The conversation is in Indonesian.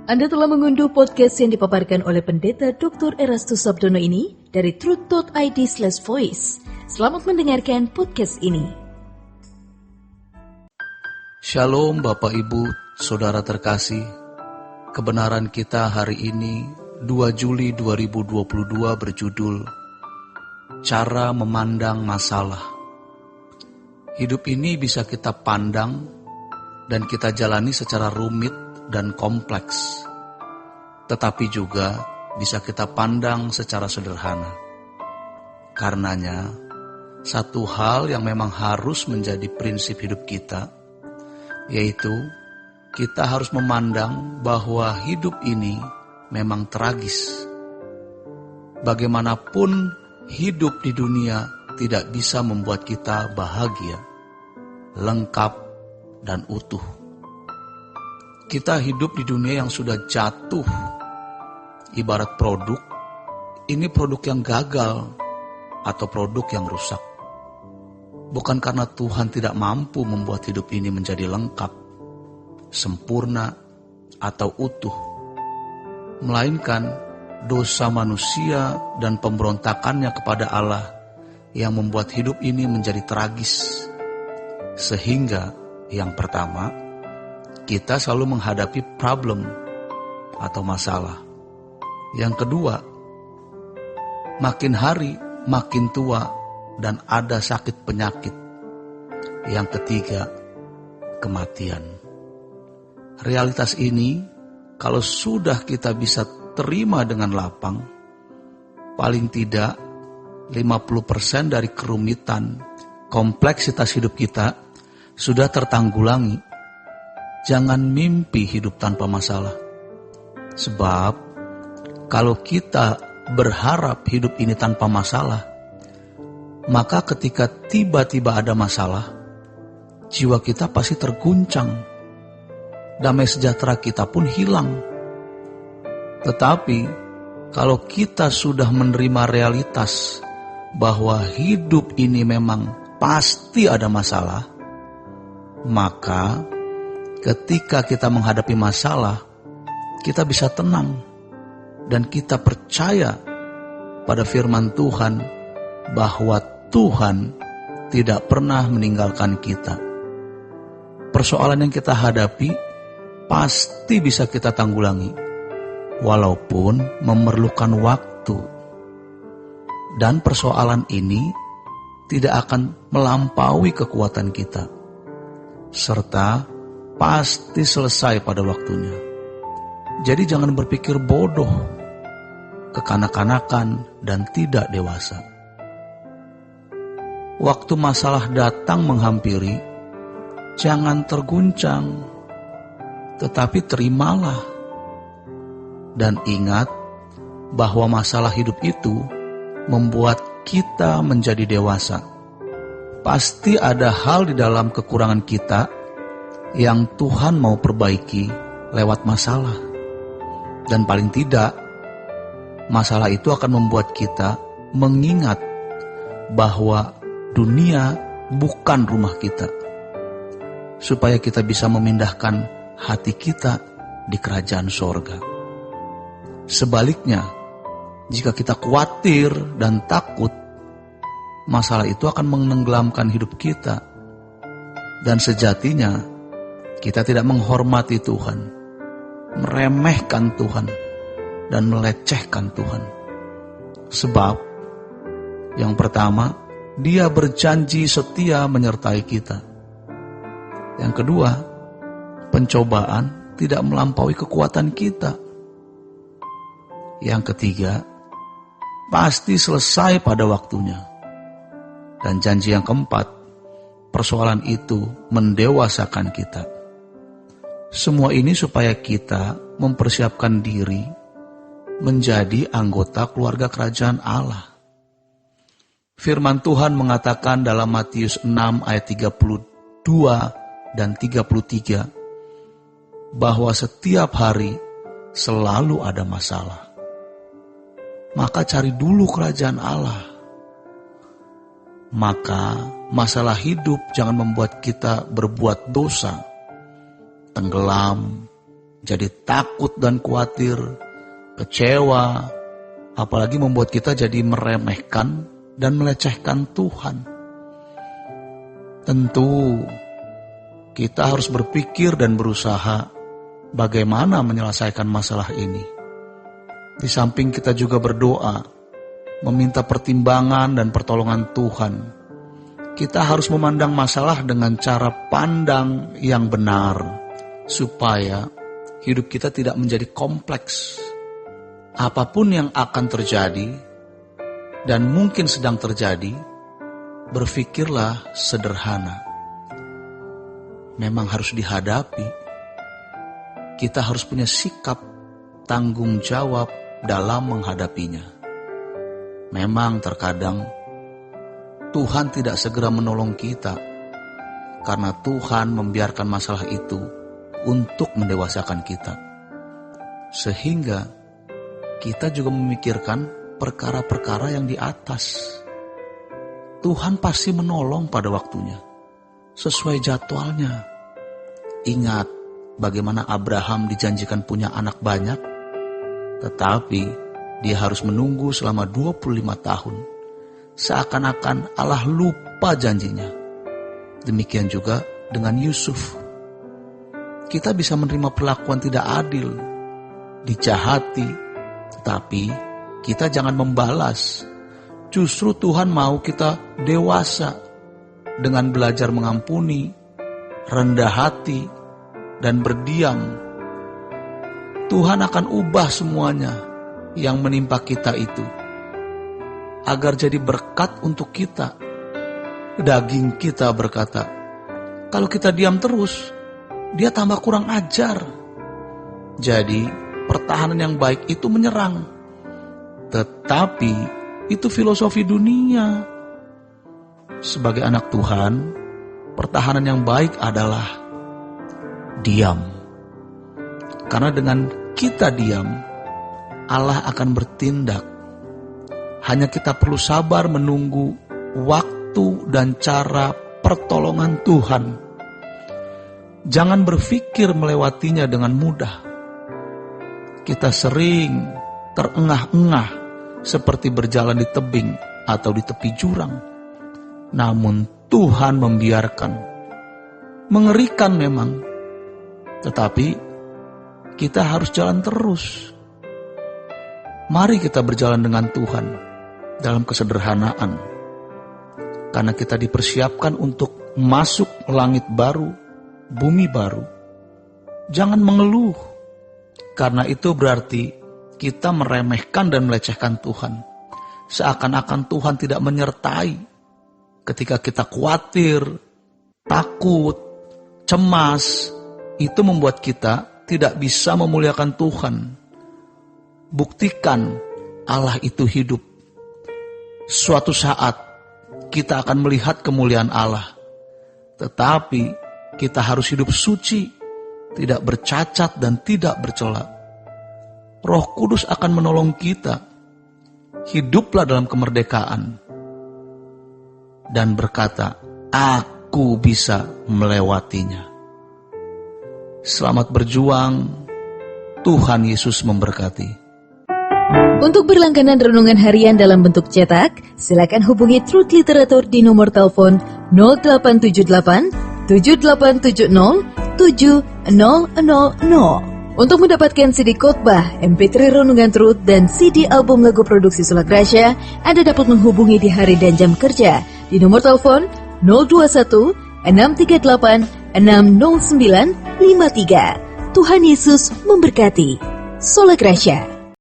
Anda telah mengunduh podcast yang dipaparkan oleh Pendeta Dr. Erastus Sabdono ini dari truth.id/voice. Selamat mendengarkan podcast ini. Shalom Bapak Ibu, Saudara terkasih. Kebenaran kita hari ini 2 Juli 2022 berjudul Cara Memandang Masalah. Hidup ini bisa kita pandang dan kita jalani secara rumit dan kompleks, tetapi juga bisa kita pandang secara sederhana. Karenanya, satu hal yang memang harus menjadi prinsip hidup kita, yaitu kita harus memandang bahwa hidup ini memang tragis. Bagaimanapun hidup di dunia tidak bisa membuat kita bahagia, lengkap, dan utuh. Kita hidup di dunia yang sudah jatuh, ibarat produk. Ini produk yang gagal atau produk yang rusak. Bukan karena Tuhan tidak mampu membuat hidup ini menjadi lengkap, sempurna, atau utuh, melainkan dosa manusia dan pemberontakannya kepada Allah yang membuat hidup ini menjadi tragis. Sehingga yang pertama, kita selalu menghadapi problem atau masalah. Yang kedua, makin hari makin tua dan ada sakit penyakit. Yang ketiga, kematian. Realitas ini kalau sudah kita bisa terima dengan lapang, paling tidak 50% dari kerumitan, kompleksitas hidup kita sudah tertanggulangi. Jangan mimpi hidup tanpa masalah. Sebab kalau kita berharap hidup ini tanpa masalah, maka ketika tiba-tiba ada masalah, jiwa kita pasti terguncang. Damai sejahtera kita pun hilang. Tetapi kalau kita sudah menerima realitas bahwa hidup ini memang pasti ada masalah, maka ketika kita menghadapi masalah, kita bisa tenang dan kita percaya pada firman Tuhan bahwa Tuhan tidak pernah meninggalkan kita. Persoalan yang kita hadapi pasti bisa kita tanggulangi, walaupun memerlukan waktu. Dan persoalan ini tidak akan melampaui kekuatan kita, serta pasti selesai pada waktunya. Jadi jangan berpikir bodoh, kekanak-kanakan, dan tidak dewasa. Waktu masalah datang menghampiri, jangan terguncang, tetapi terimalah. Dan ingat bahwa masalah hidup itu membuat kita menjadi dewasa. Pasti ada hal di dalam kekurangan kita yang Tuhan mau perbaiki lewat masalah. Dan paling tidak, masalah itu akan membuat kita mengingat bahwa dunia bukan rumah kita, supaya kita bisa memindahkan hati kita di kerajaan sorga. Sebaliknya, jika kita khawatir dan takut, masalah itu akan menenggelamkan hidup kita. Dan sejatinya, kita tidak menghormati Tuhan, meremehkan Tuhan, dan melecehkan Tuhan. Sebab, yang pertama, Dia berjanji setia menyertai kita. Yang kedua, pencobaan tidak melampaui kekuatan kita. Yang ketiga, pasti selesai pada waktunya. Dan janji yang keempat, persoalan itu mendewasakan kita. Semua ini supaya kita mempersiapkan diri menjadi anggota keluarga kerajaan Allah. Firman Tuhan mengatakan dalam Matius 6 ayat 32 dan 33 bahwa setiap hari selalu ada masalah. Maka cari dulu kerajaan Allah. Maka masalah hidup jangan membuat kita berbuat dosa, tenggelam, jadi takut dan khawatir, kecewa, apalagi membuat kita jadi meremehkan dan melecehkan Tuhan. Tentu kita harus berpikir dan berusaha bagaimana menyelesaikan masalah ini. Di samping kita juga berdoa, meminta pertimbangan dan pertolongan Tuhan. Kita harus memandang masalah dengan cara pandang yang benar, supaya hidup kita tidak menjadi kompleks. Apapun yang akan terjadi dan mungkin sedang terjadi, berpikirlah sederhana. Memang harus dihadapi. Kita harus punya sikap tanggung jawab dalam menghadapinya. Memang terkadang Tuhan tidak segera menolong kita, karena Tuhan membiarkan masalah itu untuk mendewasakan kita. Sehingga kita juga memikirkan perkara-perkara yang di atas. Tuhan pasti menolong pada waktunya, sesuai jadwalnya. Ingat bagaimana Abraham dijanjikan punya anak banyak, tetapi dia harus menunggu selama 25 tahun. Seakan-akan Allah lupa janjinya. Demikian juga dengan Yusuf. Kita bisa menerima perlakuan tidak adil, dijahati, tetapi kita jangan membalas. Justru Tuhan mau kita dewasa dengan belajar mengampuni, rendah hati, dan berdiam. Tuhan akan ubah semuanya yang menimpa kita itu, agar jadi berkat untuk kita. Daging kita berkata, kalau kita diam terus, dia tambah kurang ajar. Jadi pertahanan yang baik itu menyerang. Tetapi itu filosofi dunia. Sebagai anak Tuhan, pertahanan yang baik adalah diam. Karena dengan kita diam, Allah akan bertindak. Hanya kita perlu sabar menunggu waktu dan cara pertolongan Tuhan. Jangan berpikir melewatinya dengan mudah. Kita sering terengah-engah seperti berjalan di tebing atau di tepi jurang. Namun Tuhan membiarkan. Mengerikan memang, tetapi kita harus jalan terus. Mari kita berjalan dengan Tuhan dalam kesederhanaan, karena kita dipersiapkan untuk masuk langit baru, bumi baru. Jangan mengeluh, karena itu berarti kita meremehkan dan melecehkan Tuhan. Seakan-akan Tuhan tidak menyertai. Ketika kita khawatir, takut, cemas, itu membuat kita tidak bisa memuliakan Tuhan. Buktikan Allah itu hidup. Suatu saat kita akan melihat kemuliaan Allah. Tetapi kita harus hidup suci, tidak bercacat dan tidak bercela. Roh Kudus akan menolong kita. Hiduplah dalam kemerdekaan dan berkata, aku bisa melewatinya. Selamat berjuang. Tuhan Yesus memberkati. Untuk berlangganan renungan harian dalam bentuk cetak, silakan hubungi Truth Literatur di nomor telepon 0878 7870 7000. Untuk mendapatkan CD khotbah, MP3 renungan Truth, dan CD album lagu produksi Sola Gracia, Anda dapat menghubungi di hari dan jam kerja di nomor telepon 021 638 60953. Tuhan Yesus memberkati. Sola Gracia.